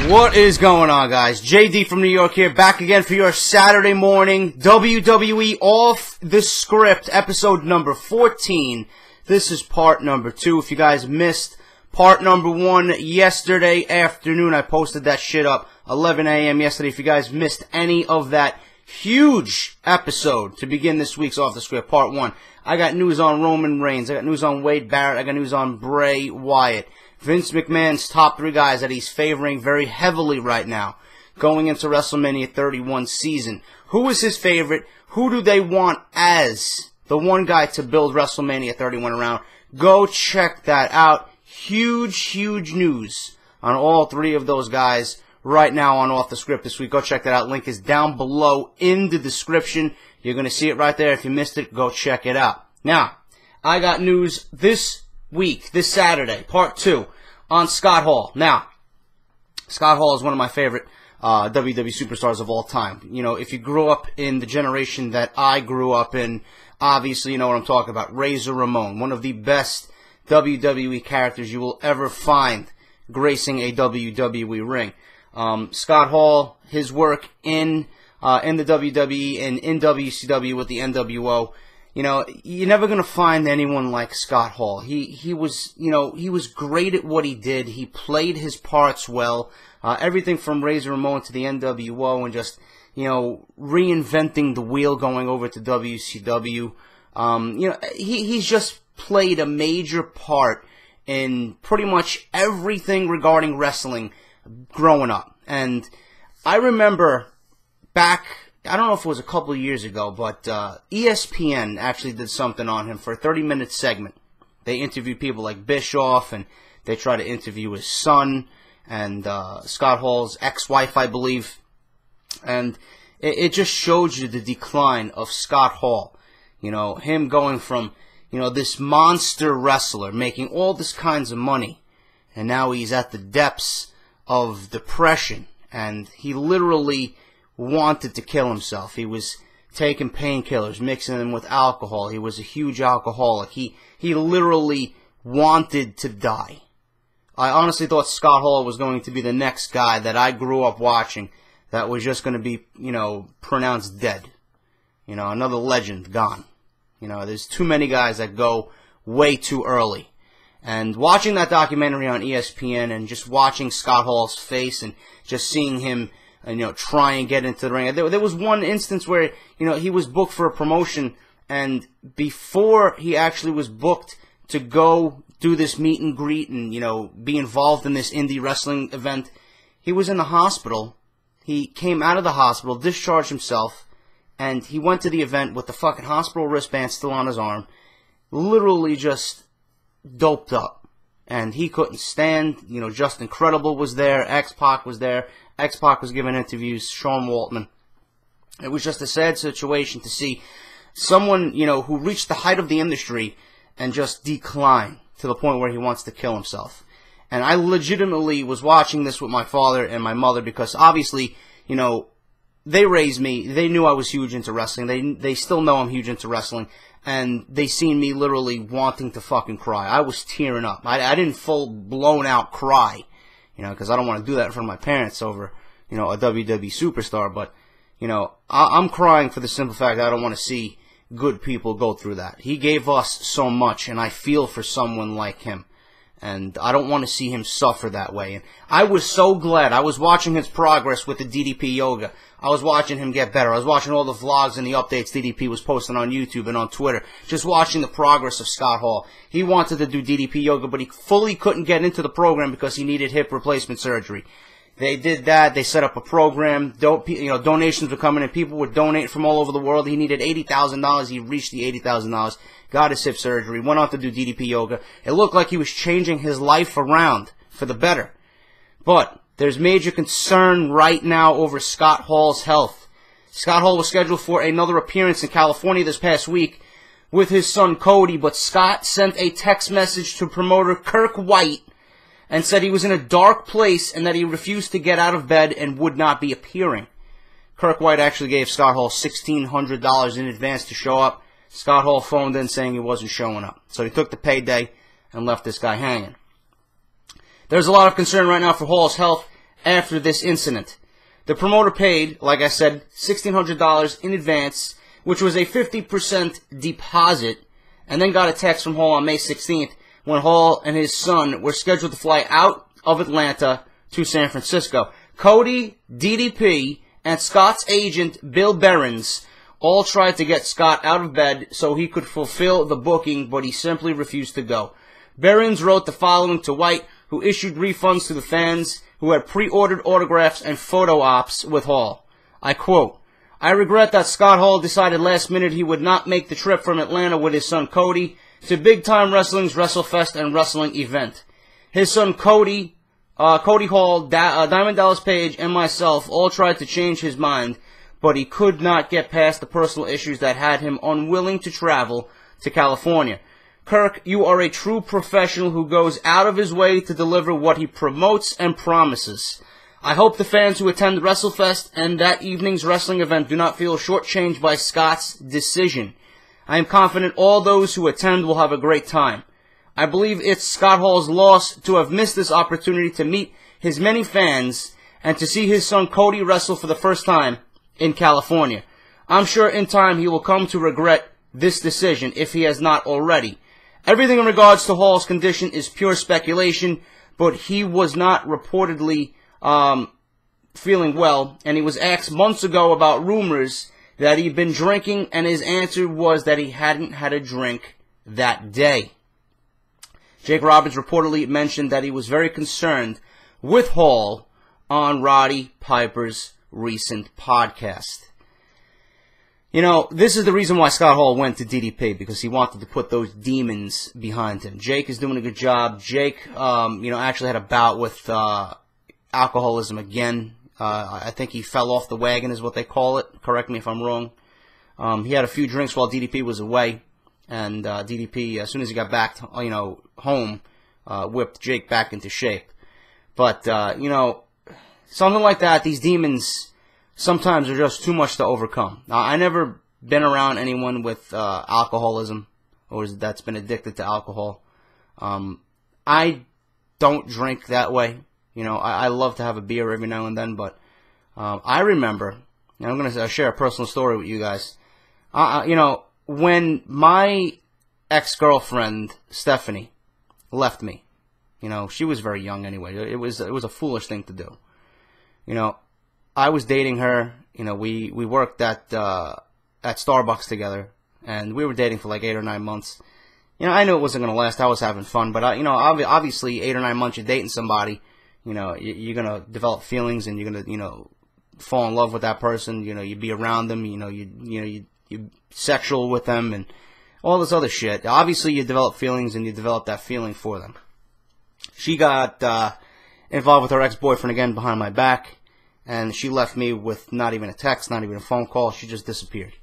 What is going on, guys? JD from New York here, back again for your Saturday morning WWE Off The Script, episode number 14. This is part number 2. If you guys missed part number 1 yesterday afternoon, I posted that shit up 11 a.m. yesterday. If you guys missed any of that huge episode to begin this week's Off The Script, part 1, I got news on Roman Reigns, I got news on Wade Barrett, I got news on Bray Wyatt. Vince McMahon's top 3 guys that he's favoring very heavily right now going into WrestleMania 31 season. Who is his favorite? Who do they want as the one guy to build WrestleMania 31 around? Go check that out. Huge news on all 3 of those guys right now on Off The Script this week. Go check that out. Link is down below in the description. You're going to see it right there. If you missed it, go check it out. Now, I got news this week, this Saturday, part 2, on Scott Hall. Now, Scott Hall is one of my favorite WWE superstars of all time. You know, if you grew up in the generation that I grew up in, obviously you know what I'm talking about. Razor Ramon, one of the best WWE characters you will ever find gracing a WWE ring. Scott Hall, his work in the WWE and in WCW with the NWO, you know, you're never going to find anyone like Scott Hall. He was, you know, he was great at what he did. He played his parts well. Everything from Razor Ramon to the NWO and just, you know, reinventing the wheel going over to WCW. You know, he's just played a major part in pretty much everything regarding wrestling growing up. And I remember back, I don't know if it was a couple of years ago, but ESPN actually did something on him for a 30-minute segment. They interviewed people like Bischoff, and they tried to interview his son and Scott Hall's ex-wife, I believe. And it just showed you the decline of Scott Hall. You know, him going from, you know, this monster wrestler making all this kinds of money, and now he's at the depths of depression, and he literally wanted to kill himself. He was taking painkillers, mixing them with alcohol. He was a huge alcoholic. He literally wanted to die. I honestly thought Scott Hall was going to be the next guy that I grew up watching that was just going to be, you know, pronounced dead. You know, another legend gone. You know, there's too many guys that go way too early. And watching that documentary on ESPN and just watching Scott Hall's face and just seeing him, you know, try and get into the ring. There was one instance where, you know, he was booked for a promotion, and before he actually was booked to go do this meet and greet and, you know, be involved in this indie wrestling event, he was in the hospital. He came out of the hospital, discharged himself, and he went to the event with the fucking hospital wristband still on his arm, literally just doped up. And he couldn't stand. You know, Justin Credible was there, X-Pac was there. X-Pac was giving interviews, Sean Waltman. It was just a sad situation to see someone, you know, who reached the height of the industry and just decline to the point where he wants to kill himself. And I legitimately was watching this with my father and my mother because obviously, you know, they raised me. They knew I was huge into wrestling. They still know I'm huge into wrestling. And they seen me literally wanting to fucking cry. I was tearing up. I didn't full blown out cry. You know, because I don't want to do that in front of my parents over, you know, a WWE superstar. But, you know, I'm crying for the simple fact that I don't want to see good people go through that. He gave us so much, and I feel for someone like him. And I don't want to see him suffer that way. And I was so glad. I was watching his progress with the DDP yoga. I was watching him get better. I was watching all the vlogs and the updates DDP was posting on YouTube and on Twitter. Just watching the progress of Scott Hall. He wanted to do DDP yoga, but he fully couldn't get into the program because he needed hip replacement surgery. They did that. They set up a program. You know, donations were coming in. People would donate from all over the world. He needed $80,000. He reached the $80,000. Got his hip surgery. Went on to do DDP yoga. It looked like he was changing his life around for the better. But there's major concern right now over Scott Hall's health. Scott Hall was scheduled for another appearance in California this past week with his son Cody, but Scott sent a text message to promoter Kirk White and said he was in a dark place and that he refused to get out of bed and would not be appearing. Kirk White actually gave Scott Hall $1,600 in advance to show up. Scott Hall phoned in saying he wasn't showing up. So he took the payday and left this guy hanging. There's a lot of concern right now for Hall's health after this incident. The promoter paid, like I said, $1,600 in advance, which was a 50% deposit, and then got a text from Hall on May 16th when Hall and his son were scheduled to fly out of Atlanta to San Francisco. Cody, DDP, and Scott's agent, Bill Behrens, all tried to get Scott out of bed so he could fulfill the booking, but he simply refused to go. Behrens wrote the following to White, who issued refunds to the fans who had pre-ordered autographs and photo ops with Hall. I quote, "I regret that Scott Hall decided last minute he would not make the trip from Atlanta with his son Cody to Big Time Wrestling's WrestleFest and wrestling event. His son Cody Hall, Diamond Dallas Page, and myself all tried to change his mind, but he could not get past the personal issues that had him unwilling to travel to California. Kirk, you are a true professional who goes out of his way to deliver what he promotes and promises. I hope the fans who attend WrestleFest and that evening's wrestling event do not feel shortchanged by Scott's decision. I am confident all those who attend will have a great time. I believe it's Scott Hall's loss to have missed this opportunity to meet his many fans and to see his son Cody wrestle for the first time in California. I'm sure in time he will come to regret this decision if he has not already. Everything in regards to Hall's condition is pure speculation, but he was not reportedly feeling well, and he was asked months ago about rumors that he'd been drinking, and his answer was that he hadn't had a drink that day. Jake Roberts reportedly mentioned that he was very concerned with Hall on Roddy Piper's recent podcast. You know, this is the reason why Scott Hall went to DDP, because he wanted to put those demons behind him. Jake is doing a good job. Jake, actually had a bout with alcoholism again. I think he fell off the wagon is what they call it. Correct me if I'm wrong. He had a few drinks while DDP was away, and DDP, as soon as he got back, home, whipped Jake back into shape. But, something like that, these demons sometimes are just too much to overcome. Now, I never been around anyone with alcoholism or that's been addicted to alcohol. I don't drink that way. I love to have a beer every now and then, but I remember, and I'm going to share a personal story with you guys. When my ex-girlfriend, Stephanie, left me, she was very young anyway. It was a foolish thing to do. I was dating her. We worked at Starbucks together, and we were dating for like 8 or 9 months. I knew it wasn't going to last. I was having fun, but obviously 8 or 9 months you're dating somebody, you're going to develop feelings, and you're going to, fall in love with that person. You be around them. You're sexual with them, and all this other shit. Obviously, you develop feelings, and you develop that feeling for them. She got involved with her ex-boyfriend again behind my back, and she left me with not even a text, not even a phone call. She just disappeared,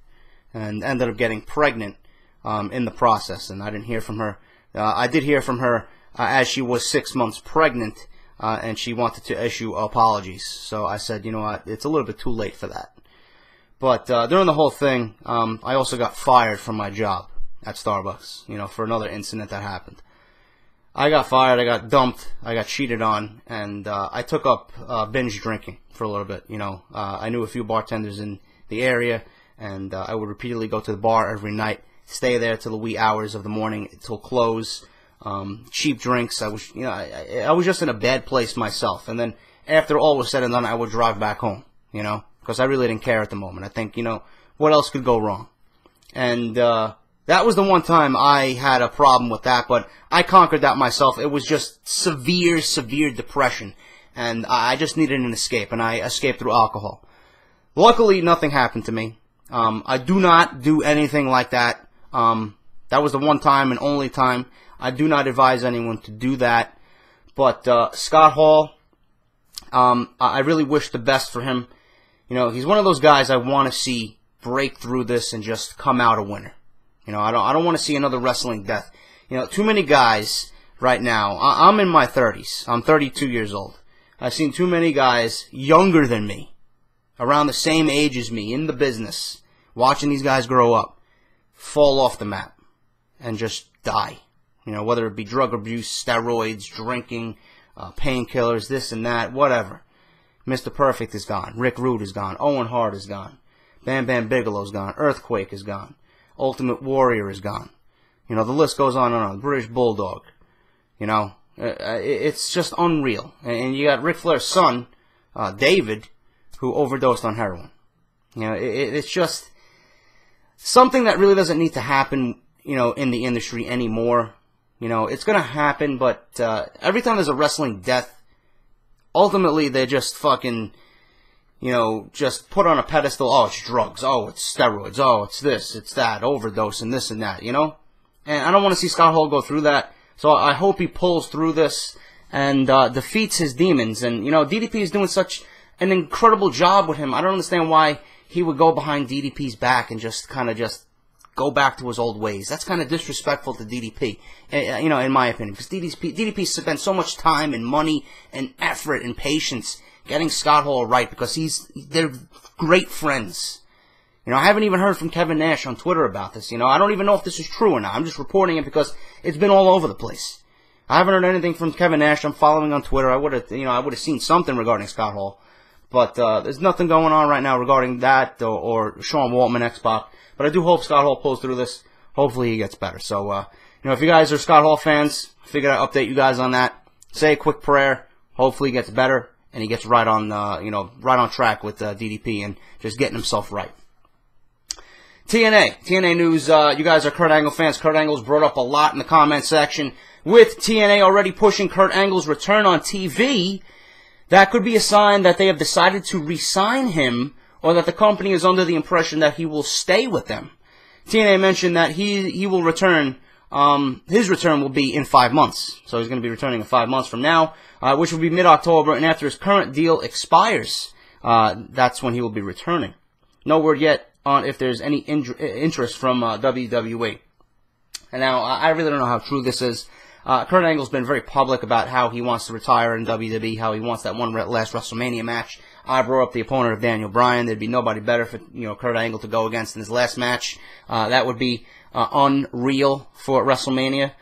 and ended up getting pregnant in the process, and I didn't hear from her. I did hear from her as she was 6 months pregnant, and she wanted to issue apologies. So I said, you know what, it's a little bit too late for that. But during the whole thing, I also got fired from my job at Starbucks, for another incident that happened. I got fired, I got dumped, I got cheated on, and I took up binge drinking for a little bit. I knew a few bartenders in the area, and I would repeatedly go to the bar every night, stay there till the wee hours of the morning, till close, cheap drinks. I was just in a bad place myself. And then after all was said and done, I would drive back home, because I really didn't care at the moment. I think, what else could go wrong? And that was the one time I had a problem with that, but I conquered that myself. It was just severe, severe depression, and I just needed an escape, and I escaped through alcohol. Luckily, nothing happened to me. I do not do anything like that. That was the one time and only time. I do not advise anyone to do that. But Scott Hall, I really wish the best for him. He's one of those guys I want to see break through this and just come out a winner. I don't want to see another wrestling death. Too many guys right now. I'm in my 30s. I'm 32 years old. I've seen too many guys younger than me, around the same age as me, in the business, watching these guys grow up, fall off the map, and just die. Whether it be drug abuse, steroids, drinking, painkillers, this and that, whatever. Mr. Perfect is gone. Rick Rude is gone. Owen Hart is gone. Bam Bam Bigelow's gone. Earthquake is gone. Ultimate Warrior is gone. You know, the list goes on and on. British Bulldog. You know, it's just unreal. And you got Ric Flair's son, David, who overdosed on heroin. You know, it's just something that really doesn't need to happen, you know, in the industry anymore. You know, it's going to happen, but every time there's a wrestling death, ultimately they just fucking, you know, just put on a pedestal. Oh, it's drugs. Oh, it's steroids. Oh, it's this, it's that, overdose and this and that, you know? And I don't want to see Scott Hall go through that. So I hope he pulls through this and defeats his demons. And, you know, DDP is doing such an incredible job with him. I don't understand why he would go behind DDP's back and just kind of just go back to his old ways. That's kind of disrespectful to DDP, you know, in my opinion. Because DDP spent so much time and money and effort and patience getting Scott Hall right because they're great friends. You know, I haven't even heard from Kevin Nash on Twitter about this. You know, I don't even know if this is true or not. I'm just reporting it because it's been all over the place. I haven't heard anything from Kevin Nash. I'm following on Twitter. I would have seen something regarding Scott Hall. But there's nothing going on right now regarding that or Sean Waltman, X-Pac. But I do hope Scott Hall pulls through this. Hopefully he gets better. So, you know, if you guys are Scott Hall fans, I figured I'd update you guys on that. Say a quick prayer. Hopefully he gets better and he gets right on, you know, right on track with DDP and just getting himself right. TNA news, you guys are Kurt Angle fans. Kurt Angle's brought up a lot in the comment section. With TNA already pushing Kurt Angle's return on TV, that could be a sign that they have decided to re-sign him or that the company is under the impression that he will stay with them. TNA mentioned that he will return, his return will be in 5 months. So he's going to be returning in 5 months from now, which will be mid-October, and after his current deal expires, that's when he will be returning. No word yet on if there's any interest from WWE. And now, I really don't know how true this is. Kurt Angle's been very public about how he wants to retire in WWE, how he wants that one last WrestleMania match. I brought up the opponent of Daniel Bryan. There'd be nobody better for, you know, Kurt Angle to go against in his last match. That would be unreal for WrestleMania.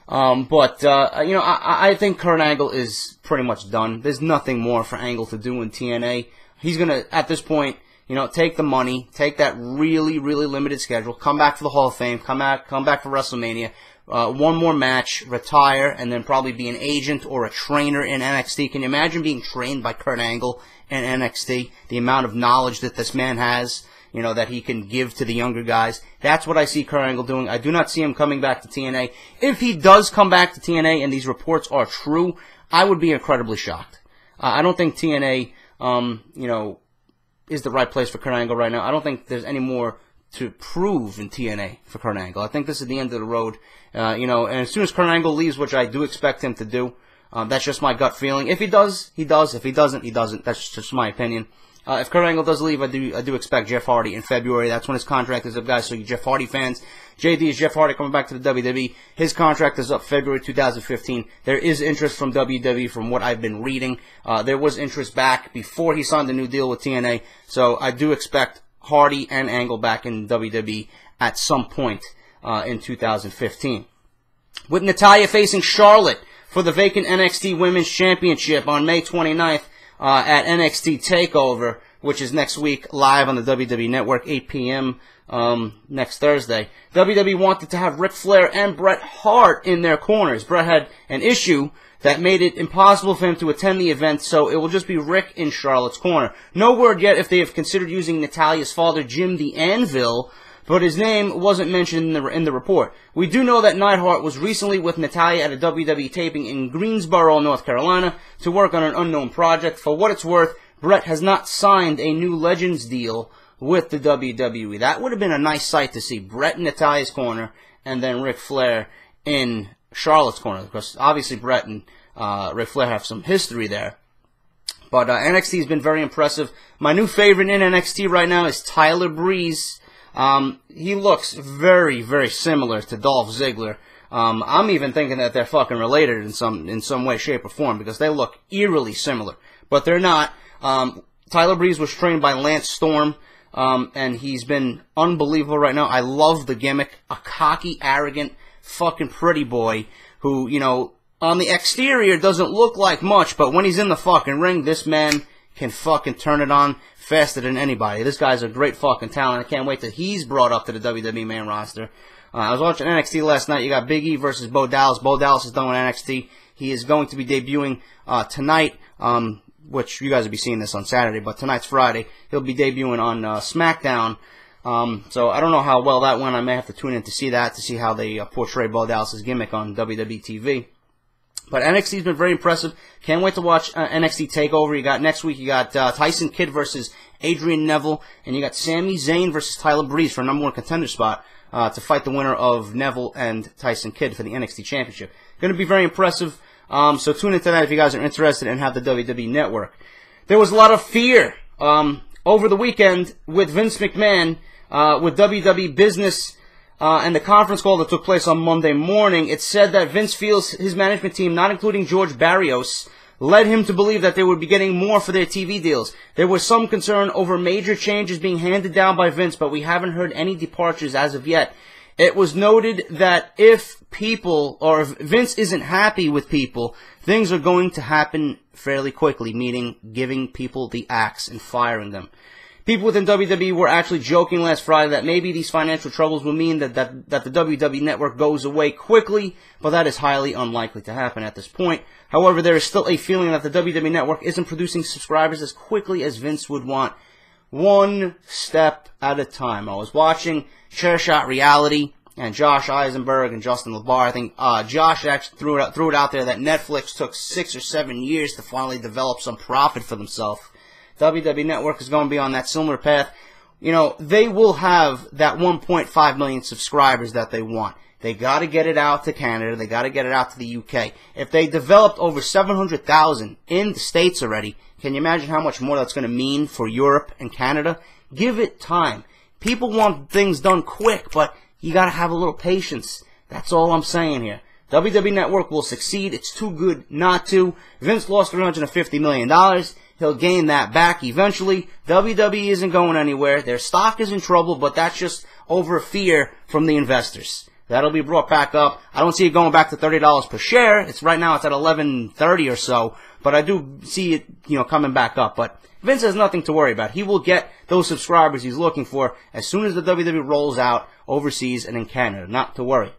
But you know, I think Kurt Angle is pretty much done. There's nothing more for Angle to do in TNA. He's gonna, at this point, you know, take the money, take that really, really limited schedule, come back for the Hall of Fame, come back for WrestleMania, one more match, retire, and then probably be an agent or a trainer in NXT. Can you imagine being trained by Kurt Angle in NXT? The amount of knowledge that this man has, you know, that he can give to the younger guys. That's what I see Kurt Angle doing. I do not see him coming back to TNA. If he does come back to TNA and these reports are true, I would be incredibly shocked. I don't think TNA, you know, is the right place for Kurt Angle right now. I don't think there's any more to prove in TNA for Kurt Angle. I think this is the end of the road. You know, and as soon as Kurt Angle leaves, which I do expect him to do, that's just my gut feeling. If he does, he does. If he doesn't, he doesn't. That's just my opinion. If Kurt Angle does leave, I do expect Jeff Hardy in February. That's when his contract is up, guys. So you Jeff Hardy fans, JD is Jeff Hardy coming back to the WWE. His contract is up February 2015. There is interest from WWE from what I've been reading. There was interest back before he signed the new deal with TNA. So I do expect Hardy and Angle back in WWE at some point in 2015. With Natalya facing Charlotte for the vacant NXT Women's Championship on May 29th at NXT TakeOver, which is next week live on the WWE Network, 8 p.m. Next Thursday. WWE wanted to have Ric Flair and Bret Hart in their corners. Bret had an issue that made it impossible for him to attend the event, so it will just be Rick in Charlotte's corner. No word yet if they have considered using Natalya's father, Jim the Anvil, but his name wasn't mentioned in the report. We do know that Neidhart was recently with Natalya at a WWE taping in Greensboro, North Carolina, to work on an unknown project. For what it's worth, Bret has not signed a new Legends deal with the WWE. That would have been a nice sight to see. Bret in Natalya's corner, and then Ric Flair in Charlotte's corner, because obviously Bret and Ric Flair have some history there. But NXT has been very impressive. My new favorite in NXT right now is Tyler Breeze. He looks very, very similar to Dolph Ziggler. I'm even thinking that they're fucking related in some way, shape, or form, because they look eerily similar. But they're not. Tyler Breeze was trained by Lance Storm, and he's been unbelievable right now. I love the gimmick. A cocky, arrogant, fucking pretty boy who, you know, on the exterior doesn't look like much, but when he's in the fucking ring, this man can fucking turn it on faster than anybody. This guy's a great fucking talent. I can't wait till he's brought up to the WWE main roster. I was watching NXT last night. You got Big E versus Bo Dallas. Bo Dallas is done with NXT. He is going to be debuting tonight, which you guys will be seeing this on Saturday, but tonight's Friday. He'll be debuting on SmackDown. So I don't know how well that went. I may have to tune in to see that, to see how they portray Bo Dallas' gimmick on WWE TV. But NXT's been very impressive. Can't wait to watch NXT TakeOver. You got next week, you got Tyson Kidd versus Adrian Neville, and you got Sami Zayn versus Tyler Breeze for a #1 contender spot to fight the winner of Neville and Tyson Kidd for the NXT Championship. Going to be very impressive. So tune into that if you guys are interested and have the WWE Network. There was a lot of fear over the weekend with Vince McMahon, with WWE Business, and the conference call that took place on Monday morning. It said that Vince feels his management team, not including George Barrios, led him to believe that they would be getting more for their TV deals. There was some concern over major changes being handed down by Vince, but we haven't heard any departures as of yet. It was noted that if people, or if Vince isn't happy with people, things are going to happen fairly quickly, meaning giving people the axe and firing them. People within WWE were actually joking last Friday that maybe these financial troubles will mean that the WWE Network goes away quickly, but that is highly unlikely to happen at this point. However, there is still a feeling that the WWE Network isn't producing subscribers as quickly as Vince would want. One step at a time. I was watching Chair Shot Reality, and Josh Eisenberg and Justin LaBar. I think Josh actually threw it out there that Netflix took 6 or 7 years to finally develop some profit for themselves. WWE Network is going to be on that similar path. You know, they will have that 1.5 million subscribers that they want. They got to get it out to Canada. They got to get it out to the UK. If they developed over 700,000 in the States already, can you imagine how much more that's going to mean for Europe and Canada? Give it time. People want things done quick, but you got to have a little patience. That's all I'm saying here. WWE Network will succeed. It's too good not to. Vince lost $350 million. He'll gain that back eventually. WWE isn't going anywhere. Their stock is in trouble, but that's just over fear from the investors. That'll be brought back up. I don't see it going back to $30 per share. Right now it's at $11.30 or so, but I do see it, coming back up. But Vince has nothing to worry about. He will get those subscribers he's looking for as soon as the WWE rolls out overseas and in Canada. Not to worry.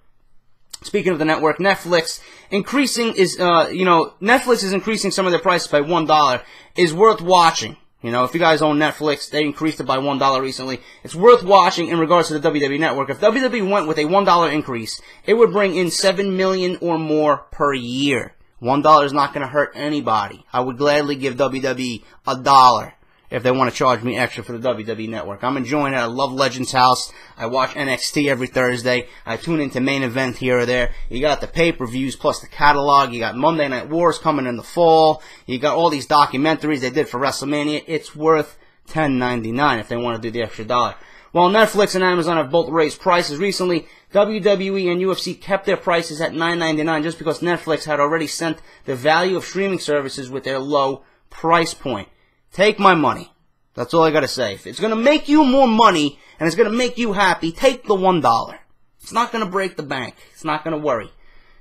Speaking of the network, Netflix Netflix is increasing some of their prices by $1. Is worth watching. If you guys own Netflix, they increased it by $1 recently. It's worth watching in regards to the WWE Network. If WWE went with a $1 increase, it would bring in $7 million or more per year. $1 is not going to hurt anybody. I would gladly give WWE $1 if they want to charge me extra for the WWE Network. I'm enjoying it. I love Legends House. I watch NXT every Thursday. I tune into Main Event here or there. You got the pay-per-views plus the catalog. You got Monday Night Wars coming in the fall. You got all these documentaries they did for WrestleMania. It's worth $10.99 if they want to do the extra $1. While Netflix and Amazon have both raised prices recently, WWE and UFC kept their prices at $9.99 just because Netflix had already sent the value of streaming services with their low price point. Take my money. That's all I gotta say. If it's gonna make you more money and it's gonna make you happy, take the $1. It's not gonna break the bank. It's not gonna worry.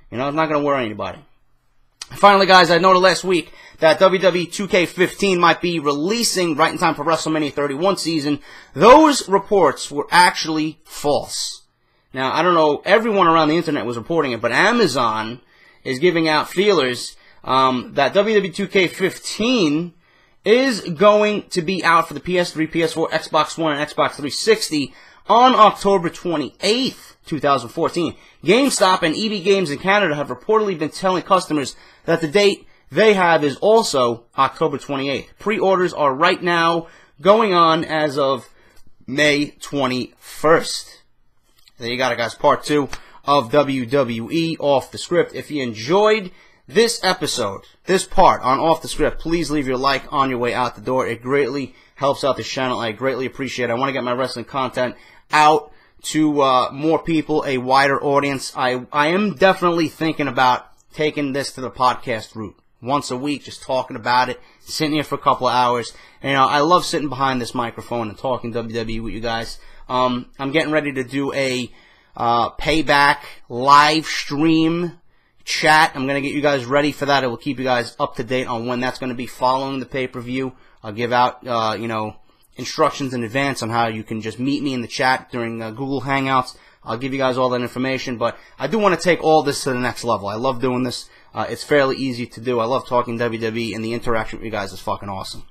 It's not gonna worry anybody. Finally, guys, I noted last week that WWE 2K15 might be releasing right in time for WrestleMania 31 season. Those reports were actually false. Now, I don't know, everyone around the internet was reporting it, but Amazon is giving out feelers that WWE 2K15 is going to be out for the PS3, PS4, Xbox One, and Xbox 360 on October 28th, 2014. GameStop and EB Games in Canada have reportedly been telling customers that the date they have is also October 28th. Pre-orders are right now going on as of May 21st. There you got it, guys. Part 2 of WWE Off The Script. If you enjoyed this episode, this part on Off The Script, please leave your like on your way out the door. It greatly helps out this channel. I greatly appreciate it. I want to get my wrestling content out to more people, a wider audience. I am definitely thinking about taking this to the podcast route. Once a week, just talking about it, sitting here for a couple of hours. And, I love sitting behind this microphone and talking WWE with you guys. I'm getting ready to do a Payback live stream chat. I'm going to get you guys ready for that. It will keep you guys up to date on when that's going to be following the pay-per-view I'll give out, instructions in advance on how you can just meet me in the chat during Google Hangouts. I'll give you guys all that information, but I do want to take all this to the next level. I love doing this. It's fairly easy to do. I love talking WWE, and the interaction with you guys is fucking awesome.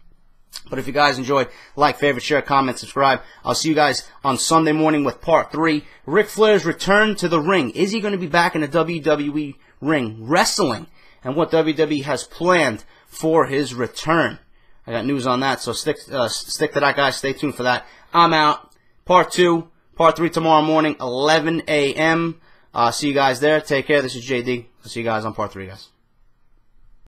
But if you guys enjoyed, like, favorite, share, comment, subscribe. I'll see you guys on Sunday morning with part 3. Ric Flair's return to the ring. Is he going to be back in the WWE ring wrestling? And what WWE has planned for his return. I got news on that, so stick to that, guys. Stay tuned for that. I'm out. Part 2, part 3 tomorrow morning, 11 a.m. See you guys there. Take care. This is JD. I'll see you guys on part 3, guys.